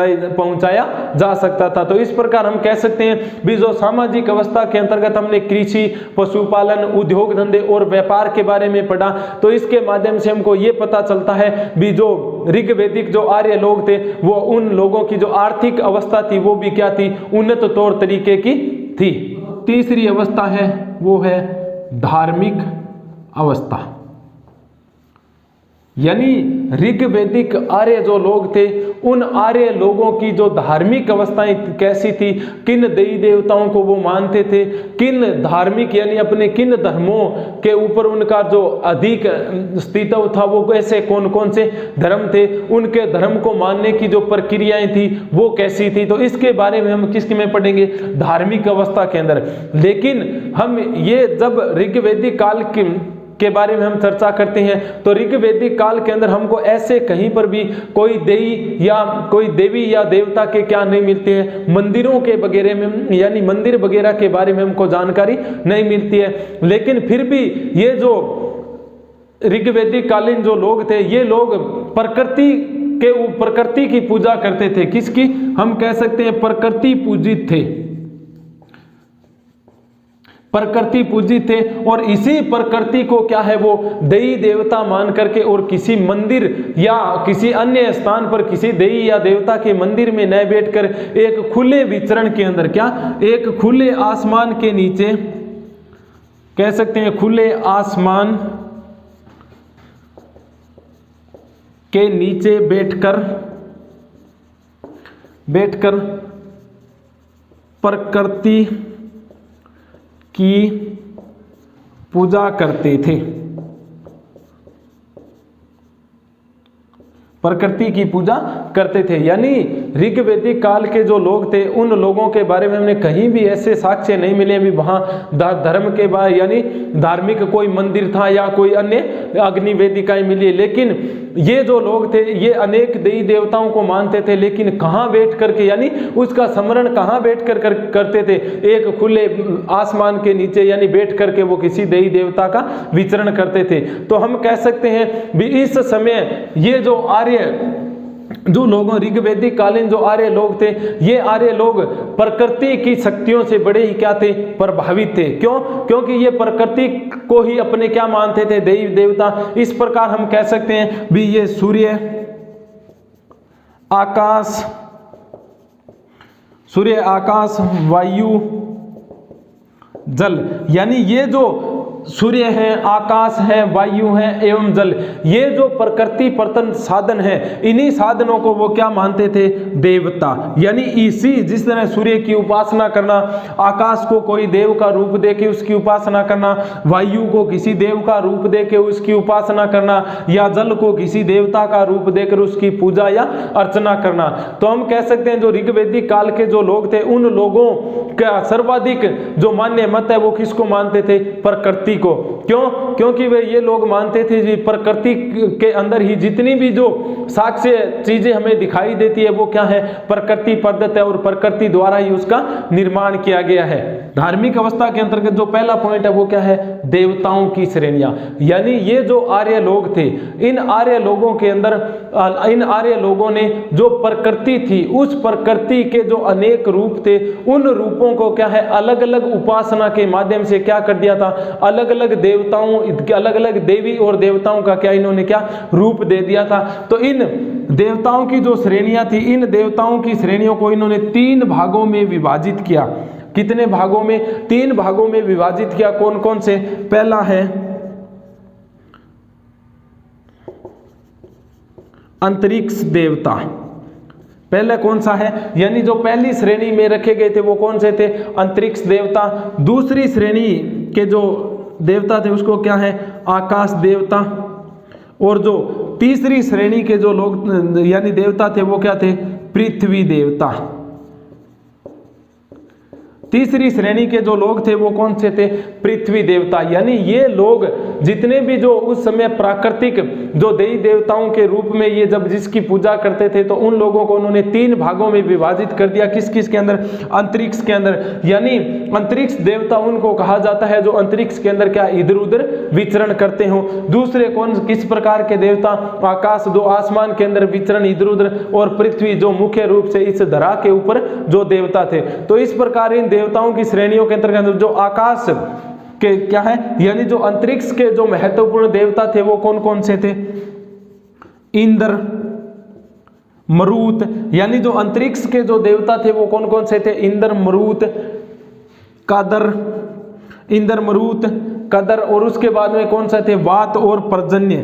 जा सकता था। तो इस प्रकार हम कह सकते हैं भी जो सामाजिक अवस्था के अंतर्गत हमने कृषि, पशुपालन, उद्योग धंधे और व्यापार के बारे में पढ़ा। तो इसके माध्यम से हमको ये पता चलता है भी जो ऋग्वैदिक जो आर्य लोग थे वो उन लोगों की जो आर्थिक अवस्था थी वो भी क्या थी, उन्नत तौर तरीके की थी। तीसरी अवस्था है वो है धार्मिक अवस्था। यानी ऋग्वैदिक आर्य जो लोग थे, उन आर्य लोगों की जो धार्मिक अवस्थाएं कैसी थी, किन देवी देवताओं को वो मानते थे, किन धार्मिक यानी अपने किन धर्मों के ऊपर उनका जो अधिक अस्तित्व था, वो ऐसे कौन कौन से धर्म थे, उनके धर्म को मानने की जो प्रक्रियाएं थी वो कैसी थी। तो इसके बारे में हम किसके में पढ़ेंगे, धार्मिक अवस्था के अंदर। लेकिन हम ये जब ऋग्वैदिक काल के बारे में हम चर्चा करते हैं तो ऋग्वैदिक काल के अंदर हमको ऐसे कहीं पर भी कोई देवी या देवता के क्या नहीं मिलते हैं, मंदिरों के वगैरह में यानी मंदिर वगैरह के बारे में हमको जानकारी नहीं मिलती है। लेकिन फिर भी ये जो ऋग्वैदिक कालीन जो लोग थे, ये लोग प्रकृति की पूजा करते थे। किसकी, हम कह सकते हैं प्रकृति पूजित थे, प्रकृति पूजित थे। और इसी प्रकृति को क्या है वो देवी देवता मान करके और किसी मंदिर या किसी अन्य स्थान पर किसी देवी या देवता के मंदिर में न बैठकर एक खुले विचरण के अंदर, क्या एक खुले आसमान के नीचे, कह सकते हैं खुले आसमान के नीचे बैठकर प्रकृति की पूजा करते थे, प्रकृति की पूजा करते थे। यानी ऋग्वैदिक काल के जो लोग थे, उन लोगों के बारे में हमने कहीं भी ऐसे साक्ष्य नहीं मिले अभी वहां धर्म के बारे यानी धार्मिक कोई मंदिर था या कोई अन्य अग्नि वेदिकाएं मिली। लेकिन ये जो लोग थे ये अनेक देवी देवताओं को मानते थे, लेकिन कहाँ बैठ करके यानी उसका स्मरण कहाँ बैठ कर करते थे, एक खुले आसमान के नीचे यानी बैठ करके वो किसी देवी देवता का विचरण करते थे। तो हम कह सकते हैं भी इस समय ये जो जो लोगों ऋग्वैदिक कालीन जो आर्य लोग थे, ये आर्य लोग प्रकृति की शक्तियों से बड़े ही क्या थे, प्रभावित थे। क्यों, क्योंकि ये प्रकृति को ही अपने क्या मानते थे, देवी देवता। इस प्रकार हम कह सकते हैं भी ये सूर्य, आकाश, वायु, जल, यानी ये जो सूर्य है, आकाश है, वायु है एवं जल, ये जो प्रकृति प्रतन साधन है, इन्हीं साधनों को वो क्या मानते थे, देवता। यानी इसी जिस तरह सूर्य की उपासना करना, आकाश को कोई देव का रूप देके उसकी उपासना करना, वायु को किसी देव का रूप देके उसकी उपासना करना, या जल को किसी देवता का रूप देकर उसकी पूजा या अर्चना करना। तो हम कह सकते हैं जो ऋग्वैदिक काल के जो लोग थे, उन लोगों का सर्वाधिक जो मान्य मत है वो किसको मानते थे, प्रकृति को। क्यों, क्योंकि वे ये लोग मानते थे कि प्रकृति के अंदर ही जितनी भी जो साक्ष्य चीजें हमें दिखाई देती है वो क्या है, प्रकृति प्रदत्त है और प्रकृति द्वारा ही उसका निर्माण किया गया है। धार्मिक अवस्था के अंतर्गत जो पहला पॉइंट है वो क्या है, देवताओं की श्रेणियां। यानी ये जो आर्य लोग थे, इन आर्य लोगों के अंदर इन आर्य लोगों ने जो प्रकृति थी, उस प्रकृति के जो अनेक रूप थे, उन रूपों को क्या है अलग अलग उपासना के माध्यम से क्या कर दिया था, अलग अलग देवताओं, अलग अलग देवी और देवताओं का क्या इन्होंने क्या रूप दे दिया था। तो इन देवताओं की जो श्रेणियां थी, इन देवताओं की श्रेणियों को इन्होंने 3 भागों में विभाजित किया। कितने भागों में, 3 भागों में विभाजित किया। कौन कौन से, पहला है अंतरिक्ष देवता। पहले कौन सा है, यानी जो पहली श्रेणी में रखे गए थे वो कौन से थे, अंतरिक्ष देवता। दूसरी श्रेणी के जो देवता थे उसको क्या है, आकाश देवता। और जो तीसरी श्रेणी के जो लोग यानी देवता थे वो क्या थे, पृथ्वी देवता। तीसरी श्रेणी के जो लोग थे वो कौन से थे, पृथ्वी देवता। यानी ये लोग जितने भी जो उस समय प्राकृतिक जो देवी देवताओं के रूप में ये जब जिसकी पूजा करते थे, तो उन लोगों को उन्होंने 3 भागों में विभाजित कर दिया। किस किस के अंदर, अंतरिक्ष के अंदर। यानी अंतरिक्ष देवता उनको कहा जाता है जो अंतरिक्ष के अंदर क्या इधर उधर विचरण करते हो। दूसरे कौन किस प्रकार के देवता, आकाश जो आसमान के अंदर विचरण इधर उधर, और पृथ्वी जो मुख्य रूप से इस धरा के ऊपर जो देवता थे। तो इस प्रकार इन देवताओं की श्रेणियों के अंतर्गत जो आकाश के क्या है, यानी जो अंतरिक्ष के जो महत्वपूर्ण देवता थे वो कौन कौन से थे, इंद्र, मरुत। यानी जो अंतरिक्ष के जो देवता थे वो कौन कौन से थे, इंद्र, मरुत, कदर, इंद्र, मरुत, कदर, और उसके बाद में कौन सा थे, वात और पर्जन्य,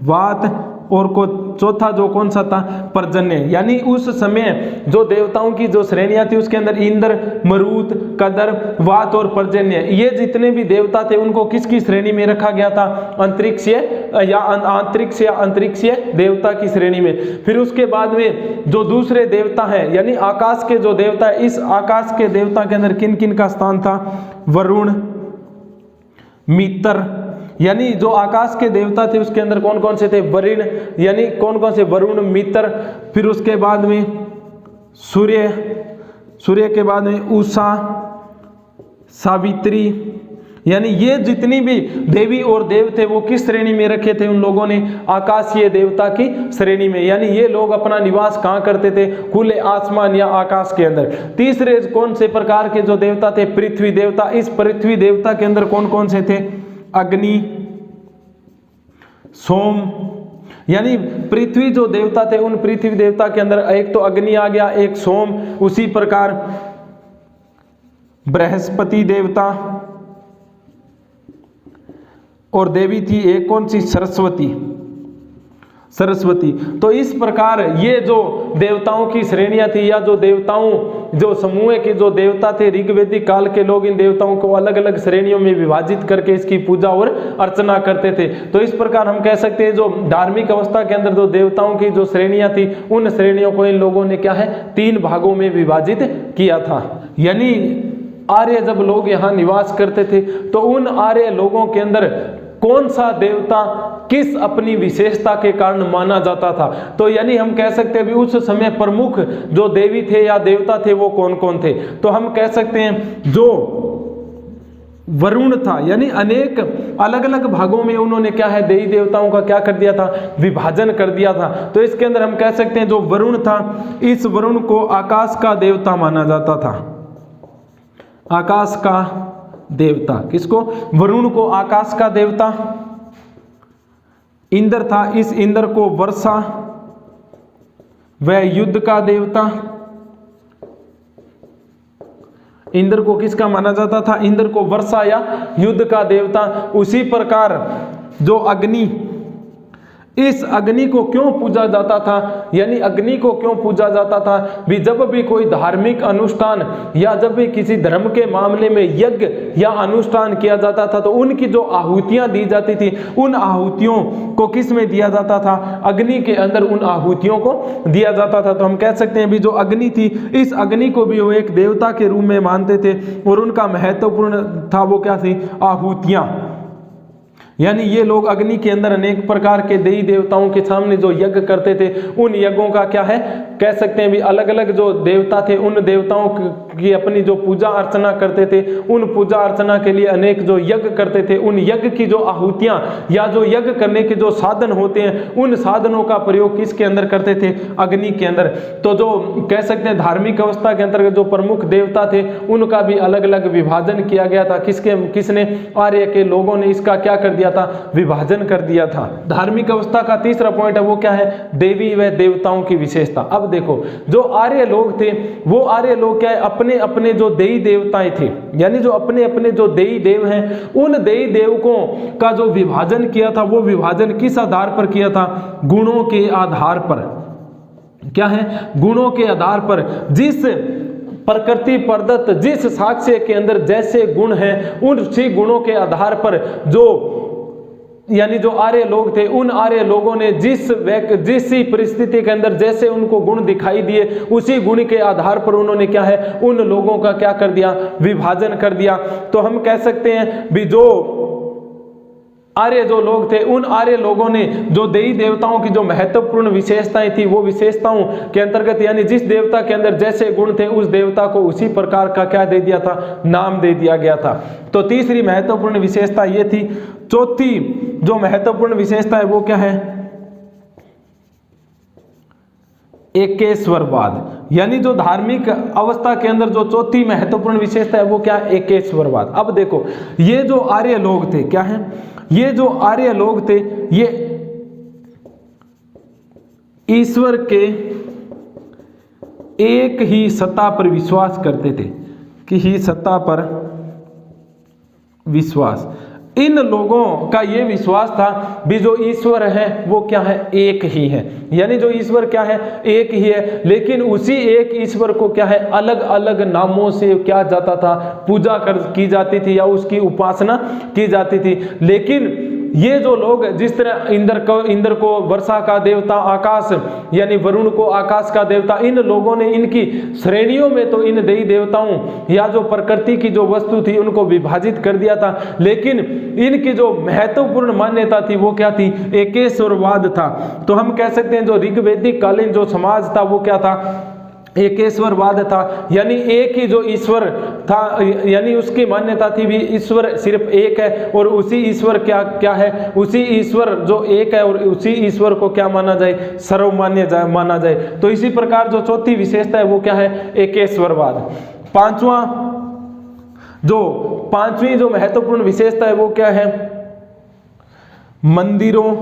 वात और को चौथा जो कौन सा था, पर्जन्य। यानी उस समय जो देवताओं की जो श्रेणियां थी उसके अंदर इंद्र, मरुत, कदर, वात और पर्जन्य, ये जितने भी देवता थे उनको किसकी श्रेणी में रखा गया था, अंतरिक्षीय या अंतरिक्षीय देवता की श्रेणी में। फिर उसके बाद में जो दूसरे देवता हैं यानी आकाश के जो देवता है, इस आकाश के देवता के अंदर किन किन का स्थान था, वरुण, मित्र, यानी जो आकाश के देवता थे उसके अंदर कौन कौन से थे, वरुण, यानी कौन कौन से, वरुण, मित्र, फिर उसके बाद में सूर्य, सूर्य के बाद में उषा, सावित्री, यानी ये जितनी भी देवी और देव थे वो किस श्रेणी में रखे थे उन लोगों ने, आकाशीय देवता की श्रेणी में। यानी ये लोग अपना निवास कहाँ करते थे, खुले आसमान या आकाश के अंदर। तीसरे कौन से प्रकार के जो देवता थे, पृथ्वी देवता। इस पृथ्वी देवता के अंदर कौन कौन से थे, अग्नि, सोम, यानी पृथ्वी जो देवता थे उन पृथ्वी देवता के अंदर एक तो अग्नि आ गया, एक सोम, उसी प्रकार बृहस्पति देवता, और देवी थी एक कौन सी, सरस्वती, सरस्वती। तो इस प्रकार ये जो देवताओं की श्रेणियां थी या जो देवताओं जो समूह के जो देवता थे, ऋग्वेदिक काल के लोग इन देवताओं को अलग अलग श्रेणियों में विभाजित करके इसकी पूजा और अर्चना करते थे। तो इस प्रकार हम कह सकते हैं जो धार्मिक अवस्था के अंदर जो देवताओं की जो श्रेणियां थी उन श्रेणियों को इन लोगों ने क्या है, 3 भागों में विभाजित किया था। यानी आर्य जब लोग यहाँ निवास करते थे तो उन आर्य लोगों के अंदर कौन सा देवता किस अपनी विशेषता के कारण माना जाता था। तो यानी हम कह सकते हैं भी उस समय प्रमुख जो देवी थे या देवता थे वो कौन कौन थे। तो हम कह सकते हैं जो वरुण था, यानी अनेक अलग अलग भागों में उन्होंने क्या है, देवी देवताओं का क्या कर दिया था, विभाजन कर दिया था। तो इसके अंदर हम कह सकते हैं जो वरुण था, इस वरुण को आकाश का देवता माना जाता था, आकाश का देवता। किसको, वरुण को आकाश का देवता। इंद्र था, इस इंद्र को वर्षा व युद्ध का देवता। इंद्र को किसका माना जाता था, इंद्र को वर्षा या युद्ध का देवता। उसी प्रकार जो अग्नि, इस अग्नि को क्यों पूजा जाता था, यानी अग्नि को क्यों पूजा जाता था भी, जब भी कोई धार्मिक अनुष्ठान या जब भी किसी धर्म के मामले में यज्ञ या अनुष्ठान किया जाता था तो उनकी जो आहुतियां दी जाती थी उन आहुतियों को किस में दिया जाता था, अग्नि के अंदर उन आहुतियों को दिया जाता था। तो हम कह सकते हैं भी जो अग्नि थी, इस अग्नि को भी वो एक देवता के रूप में मानते थे और उनका महत्वपूर्ण था वो क्या थी, आहुतियां। यानी ये लोग अग्नि के अंदर अनेक प्रकार के देवी देवताओं के सामने जो यज्ञ करते थे उन यज्ञों का क्या है, कह सकते हैं भी अलग अलग जो देवता थे उन देवताओं की अपनी जो पूजा अर्चना करते थे, उन पूजा अर्चना के लिए अनेक जो यज्ञ करते थे, उन यज्ञ की जो आहुतियां या जो यज्ञ करने के जो साधन होते हैं उन साधनों का प्रयोग किसके अंदर करते थे, अग्नि के अंदर। तो जो कह सकते हैं धार्मिक अवस्था के अंतर्गत जो प्रमुख देवता थे उनका भी अलग अलग विभाजन किया गया था। किसने, आर्य के लोगों ने इसका क्या कर दिया था, विभाजन कर दिया था। धार्मिक अवस्था का तीसरा पॉइंट है वो क्या है, देवी व देवताओं की विशेषता। अब देखो जो आर्य लोग थे वो आर्य लोग क्या है, अपने अपने जो देवी देवताएं थे, यानी जो अपने अपने जो देवी देव हैं उन देवी देवकों का जो विभाजन किया था वो विभाजन किस आधार पर किया था, गुणों के आधार पर। क्या है, गुणों के आधार पर। जिस प्रकृति प्रदत्त जिस साक्ष्य के अंदर जैसे गुण हैं उसी गुणों के आधार पर जो यानी जो आर्य लोग थे उन आर्य लोगों ने जिस परिस्थिति के अंदर जैसे उनको गुण दिखाई दिए उसी गुण के आधार पर उन्होंने क्या है, उन लोगों का क्या कर दिया, विभाजन कर दिया। तो हम कह सकते हैं भी जो आर्य जो लोग थे उन आर्य लोगों ने जो देवी देवताओं की जो महत्वपूर्ण विशेषताएं थी वो विशेषताओं के अंतर्गत यानी जिस देवता के अंदर जैसे गुण थे उस देवता को उसी प्रकार का क्या दे दिया था, नाम दे दिया गया था। तो तीसरी महत्वपूर्ण विशेषता ये थी। चौथी जो महत्वपूर्ण विशेषता है वो क्या है, एकेश्वरवाद। यानी जो धार्मिक अवस्था के अंदर जो चौथी महत्वपूर्ण विशेषता है वो क्या है, एकेश्वरवाद। अब देखो ये जो आर्य लोग थे क्या है, ये जो आर्य लोग थे ये ईश्वर के एक ही सत्ता पर विश्वास करते थे कि ही सत्ता पर विश्वास। इन लोगों का ये विश्वास था भी जो ईश्वर है वो क्या है, एक ही है। यानी जो ईश्वर क्या है, एक ही है, लेकिन उसी एक ईश्वर को क्या है, अलग अलग नामों से क्या जाता था, पूजा की जाती थी या उसकी उपासना की जाती थी। लेकिन ये जो लोग जिस तरह इंद्र को वर्षा का देवता, आकाश यानी वरुण को आकाश का देवता, इन लोगों ने इनकी श्रेणियों में तो इन देवी देवताओं या जो प्रकृति की जो वस्तु थी उनको विभाजित कर दिया था, लेकिन इनकी जो महत्वपूर्ण मान्यता थी वो क्या थी, एकेश्वरवाद था। तो हम कह सकते हैं जो ऋग्वैदिक कालीन जो समाज था वो क्या था, एकेश्वरवाद था। यानी एक ही जो ईश्वर था, यानी उसकी मान्यता थी भी ईश्वर सिर्फ एक है और उसी ईश्वर क्या है, उसी ईश्वर जो एक है और उसी ईश्वर को क्या माना जाए, सर्वमान्य माना जाए। तो इसी प्रकार जो चौथी विशेषता है वो क्या है, एकेश्वरवाद। पांचवी जो महत्वपूर्ण विशेषता है वो क्या है, मंदिरों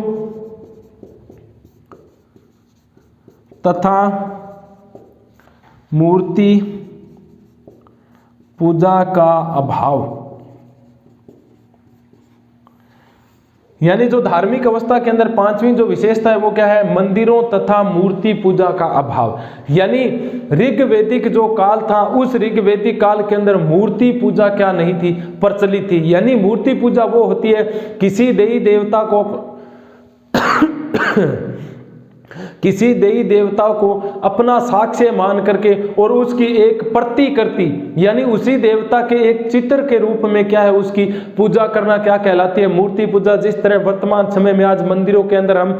तथा मूर्ति पूजा का अभाव। यानी जो धार्मिक अवस्था के अंदर पांचवी जो विशेषता है वो क्या है, मंदिरों तथा मूर्ति पूजा का अभाव। यानी ऋग्वैदिक जो काल था उस ऋग्वैदिक काल के अंदर मूर्ति पूजा क्या नहीं थी, प्रचलित थी। यानी मूर्ति पूजा वो होती है किसी देवी देवता को किसी देवी देवता को अपना साक्ष्य मान करके और उसकी एक प्रतिकृति यानी उसी देवता के एक चित्र के रूप में क्या है उसकी पूजा करना क्या कहलाती है, मूर्ति पूजा। जिस तरह वर्तमान समय में आज मंदिरों के अंदर हम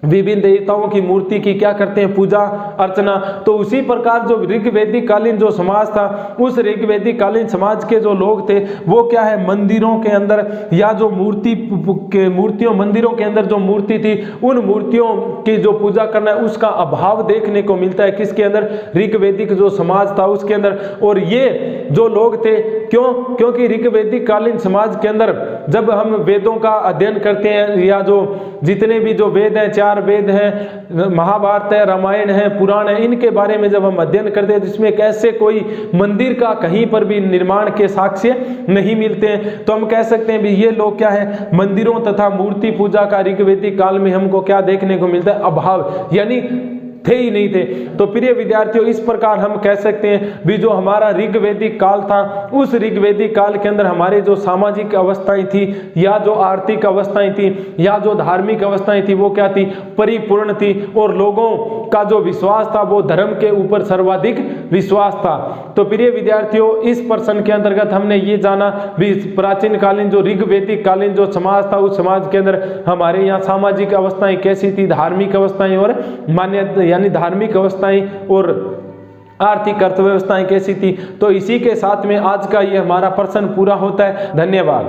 विभिन्न देवताओं की मूर्ति की क्या करते हैं, पूजा अर्चना। तो उसी प्रकार जो ऋग्वैदिक कालीन जो समाज था उस ऋग्वैदिक कालीन समाज के जो लोग थे वो क्या है, मंदिरों के अंदर या जो मूर्तियों मंदिरों के अंदर जो मूर्ति थी उन मूर्तियों की जो पूजा करना है उसका अभाव देखने को मिलता है। किसके अंदर, ऋग्वैदिक जो समाज था उसके अंदर। और ये जो लोग थे क्योंकि ऋग्वैदिक कालीन समाज के अंदर जब हम वेदों का अध्ययन करते हैं या जो जितने भी जो वेद हैं, 4 वेद हैं, महाभारत है, रामायण है, पुराण है, इनके बारे में जब हम अध्ययन करते हैं जिसमें कैसे कोई मंदिर का कहीं पर भी निर्माण के साक्ष्य नहीं मिलते हैं। तो हम कह सकते हैं भी ये लोग क्या है, मंदिरों तथा मूर्ति पूजा का ऋग्वैदिक काल में हमको क्या देखने को मिलता है, अभाव, यानी थे ही नहीं थे। तो प्रिय विद्यार्थियों इस प्रकार हम कह सकते हैं भी जो हमारा ऋग्वैदिक काल था उस ऋग्वैदिक काल के अंदर हमारे जो सामाजिक अवस्थाएं थी या जो आर्थिक अवस्थाएं थी या जो धार्मिक अवस्थाएं थी वो क्या थी, परिपूर्ण थी। और लोगों का जो विश्वास था वो धर्म के ऊपर सर्वाधिक विश्वास था। तो प्रिय विद्यार्थियों इस प्रश्न के अंतर्गत हमने ये जाना भी प्राचीन कालीन जो ऋग्वैदिक कालीन जो समाज था उस समाज के अंदर हमारे यहाँ सामाजिक अवस्थाएं कैसी थी, धार्मिक अवस्थाएं और मान्यता यानी धार्मिक अवस्थाएं और आर्थिक अर्थव्यवस्थाएं कैसी थी। तो इसी के साथ में आज का ये हमारा प्रश्न पूरा होता है। धन्यवाद।